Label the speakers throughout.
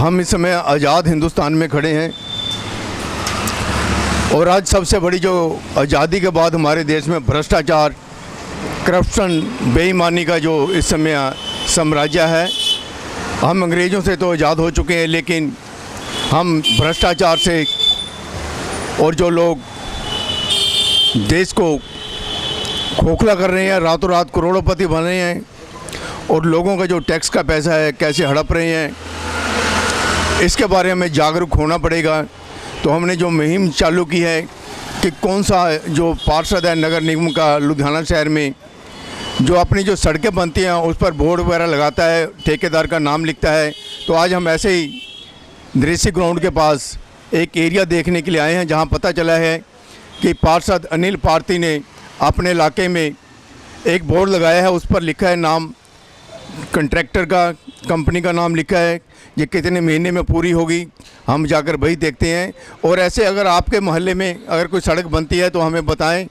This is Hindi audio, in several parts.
Speaker 1: हम इस समय आज़ाद हिंदुस्तान में खड़े हैं और आज सबसे बड़ी जो आज़ादी के बाद हमारे देश में भ्रष्टाचार, करप्शन, बेईमानी का जो इस समय साम्राज्य है। हम अंग्रेज़ों से तो आज़ाद हो चुके हैं, लेकिन हम भ्रष्टाचार से और जो लोग देश को खोखला कर रहे हैं, रातों रात करोड़पति बन रहे हैं और लोगों का जो टैक्स का पैसा है कैसे हड़प रहे हैं, इसके बारे में जागरूक होना पड़ेगा। तो हमने जो मुहिम चालू की है कि कौन सा जो पार्षद है नगर निगम का लुधियाना शहर में, जो अपनी जो सड़कें बनती हैं उस पर बोर्ड वगैरह लगाता है, ठेकेदार का नाम लिखता है। तो आज हम ऐसे ही दृश्य ग्राउंड के पास एक एरिया देखने के लिए आए हैं, जहां पता चला है कि पार्षद अनिल पार्थी ने अपने इलाके में एक बोर्ड लगाया है, उस पर लिखा है नाम कंट्रैक्टर का, कंपनी का नाम लिखा है, ये कितने महीने में पूरी होगी। हम जाकर वही देखते हैं। और ऐसे अगर आपके मोहल्ले में अगर कोई सड़क बनती है तो हमें बताएं,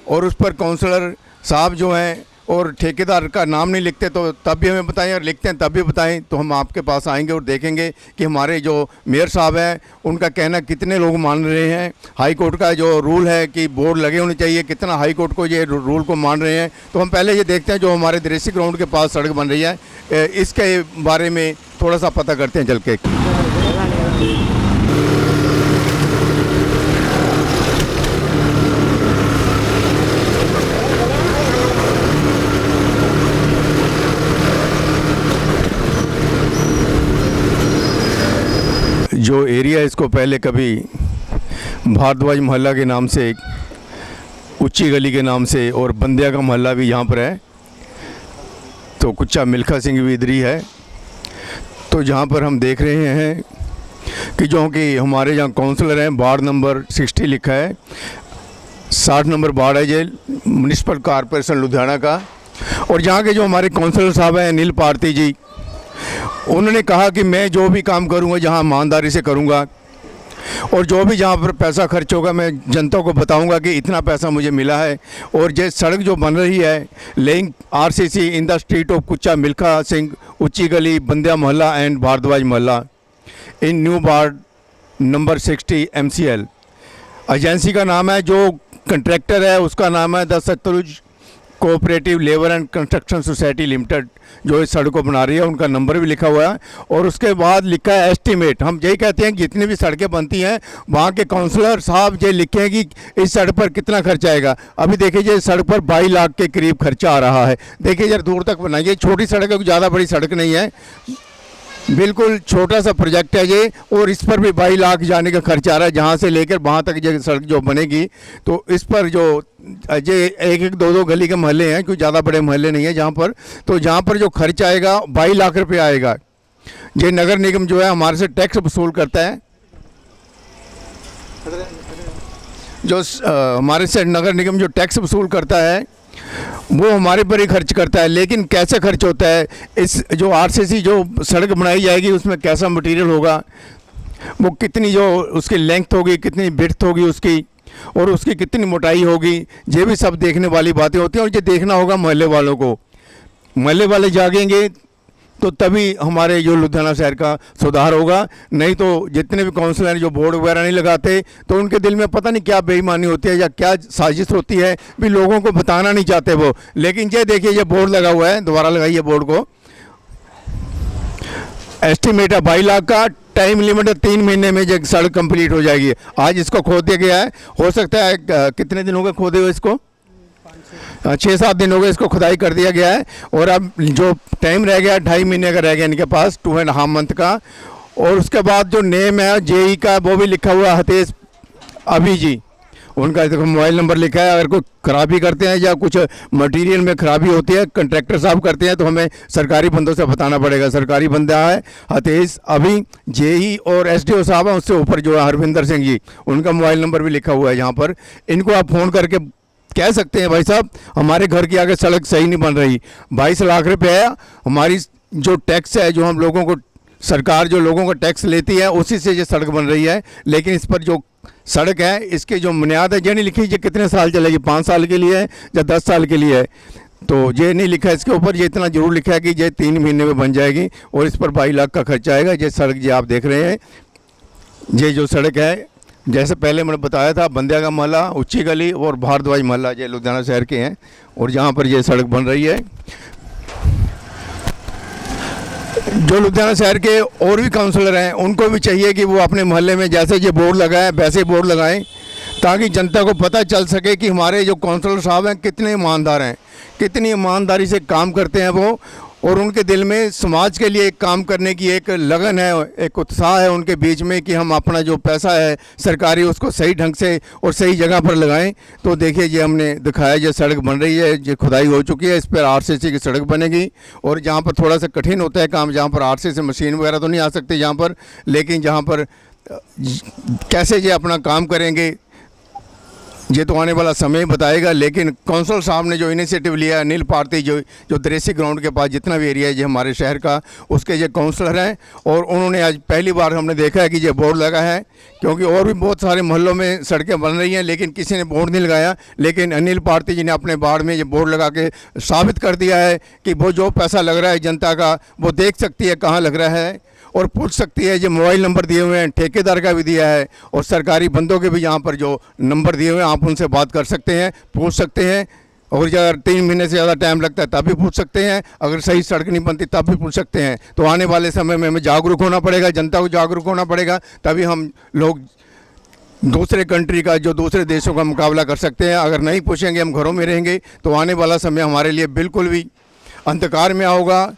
Speaker 1: और उस पर काउंसलर साहब जो हैं और ठेकेदार का नाम नहीं लिखते तो तब भी हमें बताएं, और लिखते हैं तब भी बताएं। तो हम आपके पास आएंगे और देखेंगे कि हमारे जो मेयर साहब हैं उनका कहना कितने लोग मान रहे हैं। हाई कोर्ट का जो रूल है कि बोर्ड लगे होने चाहिए, कितना हाई कोर्ट को ये रूल को मान रहे हैं। तो हम पहले ये देखते हैं जो हमारे दृश्य ग्राउंड के पास सड़क बन रही है, इसके बारे में थोड़ा सा पता करते हैं चल के। जो एरिया है इसको पहले कभी भारद्वाज मोहल्ला के नाम से, उच्ची गली के नाम से और बंदिया का मोहल्ला भी यहाँ पर है। तो कुच्चा मिल्खा सिंह भी इधर ही है। तो जहाँ पर हम देख रहे हैं कि जो कि हमारे यहाँ काउंसलर हैं, वार्ड नंबर 60 लिखा है, 60 नंबर वार्ड है ये म्यूनिसिपल कॉरपोरेशन लुधियाना का। और यहाँ के जो हमारे काउंसलर साहब हैं अनिल पार्थी जी, उन्होंने कहा कि मैं जो भी काम करूँगा जहाँ ईमानदारी से करूँगा, और जो भी जहाँ पर पैसा खर्च होगा मैं जनता को बताऊंगा कि इतना पैसा मुझे मिला है। और ये सड़क जो बन रही है, laying RCC in the street of Kucha Milkha Singh, Uchi Gali, Bandia Mohalla and Bhardwaj Mohalla in new ward number 60 MCL। Agency का नाम है, जो कंट्रैक्टर है उसका नाम है the Sutlej cooperative labour and construction society limited, जो इस सड़क को बना रही है। उनका नंबर भी लिखा हुआ है और उसके बाद लिखा है एस्टीमेट। हम यही कहते हैं कि जितनी भी सड़कें बनती हैं वहाँ के काउंसलर साहब ये लिखे हैं कि इस सड़क पर कितना खर्चा आएगा। अभी देखिए इस सड़क पर 22 लाख के करीब खर्चा आ रहा है। देखिए जरा दूर तक बनाइए, छोटी सड़क है, ज़्यादा बड़ी सड़क नहीं है, बिल्कुल छोटा सा प्रोजेक्ट है ये। और इस पर भी 22 लाख जाने का खर्चा आ रहा है, जहाँ से लेकर वहाँ तक ये सड़क जो बनेगी। तो इस पर जो ये एक दो गली के मोहल्ले हैं, कोई ज़्यादा बड़े मोहल्ले नहीं है जहाँ पर, तो जहाँ पर जो खर्च आएगा 22 लाख रुपये आएगा। ये नगर निगम जो है हमारे से टैक्स वसूल करता है, जो हमारे से नगर निगम जो टैक्स वसूल करता है वो हमारे पर ही खर्च करता है। लेकिन कैसे खर्च होता है, इस जो आरसीसी जो सड़क बनाई जाएगी उसमें कैसा मटेरियल होगा, वो कितनी जो उसकी लेंथ होगी, कितनी विड्थ होगी उसकी, और उसकी कितनी मोटाई होगी, ये भी सब देखने वाली बातें होती हैं। और ये देखना होगा मोहल्ले वालों को। मोहल्ले वाले जागेंगे तो तभी हमारे जो लुधियाना शहर का सुधार होगा। नहीं तो जितने भी काउंसलर जो बोर्ड वगैरह नहीं लगाते, तो उनके दिल में पता नहीं क्या बेईमानी होती है या क्या साजिश होती है, भी लोगों को बताना नहीं चाहते वो। लेकिन ये देखिए ये बोर्ड लगा हुआ है, दोबारा लगाइए बोर्ड को। एस्टिमेट है 22 लाख का, टाइम लिमिट है 3 महीने में ये सड़क कंप्लीट हो जाएगी। आज इसको खोद दिया गया है, हो सकता है कितने दिन हो गए खोदे हुए इसको, 6-7 दिन हो गए इसको खुदाई कर दिया गया है। और अब जो टाइम रह गया 2.5 महीने का रह गया इनके पास, 2.5 मंथ का। और उसके बाद जो नेम है जेई का वो भी लिखा हुआ है हतेश अभी जी, उनका देखो मोबाइल नंबर लिखा है। अगर कोई खराबी करते हैं या कुछ मटेरियल में खराबी होती है, कंट्रैक्टर साहब करते हैं, तो हमें सरकारी बंदों से बताना पड़ेगा। सरकारी बंदा है हतेश अभी जेई, और एसडीओ साहब हैं उससे ऊपर जो है हरविंदर सिंह जी, उनका मोबाइल नंबर भी लिखा हुआ है यहाँ पर। इनको आप फ़ोन करके कह सकते हैं भाई साहब हमारे घर की आगे सड़क सही नहीं बन रही, 22 लाख रुपए है हमारी जो टैक्स है, जो हम लोगों को सरकार जो लोगों का टैक्स लेती है उसी से ये सड़क बन रही है। लेकिन इस पर जो सड़क है इसकी जो बुनियाद है ये नहीं लिखी, ये कितने साल चलेगी, 5 साल के लिए है या 10 साल के लिए है। तो ये नहीं लिखा है इसके ऊपर, ये इतना जरूर लिखा है कि ये 3 महीने में बन जाएगी और इस पर 22 लाख का खर्चा आएगा। ये सड़क ये आप देख रहे हैं, ये जो सड़क है जैसे पहले मैंने बताया था, बंदिया का महल्ला, उच्ची गली और भारद्वाज महल्ला ये लुधियाना शहर के हैं और यहाँ पर ये सड़क बन रही है। जो लुधियाना शहर के और भी काउंसलर हैं उनको भी चाहिए कि वो अपने मोहल्ले में जैसे ये बोर्ड लगाएं वैसे बोर्ड लगाएं, ताकि जनता को पता चल सके कि हमारे जो काउंसलर साहब हैं कितने ईमानदार हैं, कितनी ईमानदारी से काम करते हैं वो, और उनके दिल में समाज के लिए एक काम करने की एक लगन है, एक उत्साह है उनके बीच में कि हम अपना जो पैसा है सरकारी उसको सही ढंग से और सही जगह पर लगाएं। तो देखिए ये हमने दिखाया, ये सड़क बन रही है, ये खुदाई हो चुकी है, इस पर आरसीसी की सड़क बनेगी। और जहाँ पर थोड़ा सा कठिन होता है काम, जहाँ पर आरसीसी मशीन वगैरह तो नहीं आ सकती यहाँ पर, लेकिन जहाँ पर कैसे ये अपना काम करेंगे ये तो आने वाला समय बताएगा। लेकिन कौंसल साहब ने जो इनिशिएटिव लिया, अनिल पारती जो दरेसी ग्राउंड के पास जितना भी एरिया है ये हमारे शहर का, उसके ये काउंसलर हैं और उन्होंने आज पहली बार हमने देखा है कि ये बोर्ड लगा है, क्योंकि और भी बहुत सारे मोहल्लों में सड़कें बन रही हैं लेकिन किसी ने बोर्ड नहीं लगाया। लेकिन अनिल पारती जी ने अपने वार्ड में ये बोर्ड लगा के साबित कर दिया है कि वो जो पैसा लग रहा है जनता का वो देख सकती है कहाँ लग रहा है और पूछ सकती है। जो मोबाइल नंबर दिए हुए हैं ठेकेदार का भी दिया है और सरकारी बंदों के भी यहाँ पर जो नंबर दिए हुए हैं, आप उनसे बात कर सकते हैं, पूछ सकते हैं। और अगर 3 महीने से ज़्यादा टाइम लगता है तब भी पूछ सकते हैं, अगर सही सड़क नहीं बनती तब भी पूछ सकते हैं। तो आने वाले समय में हमें जागरूक होना पड़ेगा, जनता को जागरूक होना पड़ेगा, तभी हम लोग दूसरे कंट्री का, जो दूसरे देशों का मुकाबला कर सकते हैं। अगर नहीं पूछेंगे, हम घरों में रहेंगे, तो आने वाला समय हमारे लिए बिल्कुल भी अंधकार में होगा।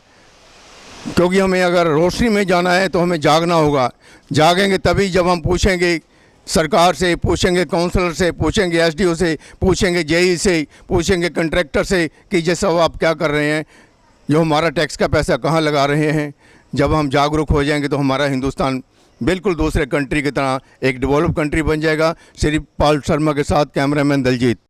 Speaker 1: क्योंकि हमें अगर रोशनी में जाना है तो हमें जागना होगा, जागेंगे तभी जब हम पूछेंगे सरकार से, पूछेंगे काउंसलर से, पूछेंगे एसडीओ से, पूछेंगे जेई से, पूछेंगे कंट्रैक्टर से कि ये सब आप क्या कर रहे हैं, जो हमारा टैक्स का पैसा कहाँ लगा रहे हैं। जब हम जागरूक हो जाएंगे तो हमारा हिंदुस्तान बिल्कुल दूसरे कंट्री की तरह एक डेवलप कंट्री बन जाएगा। श्री पाल शर्मा के साथ कैमरामैन दलजीत।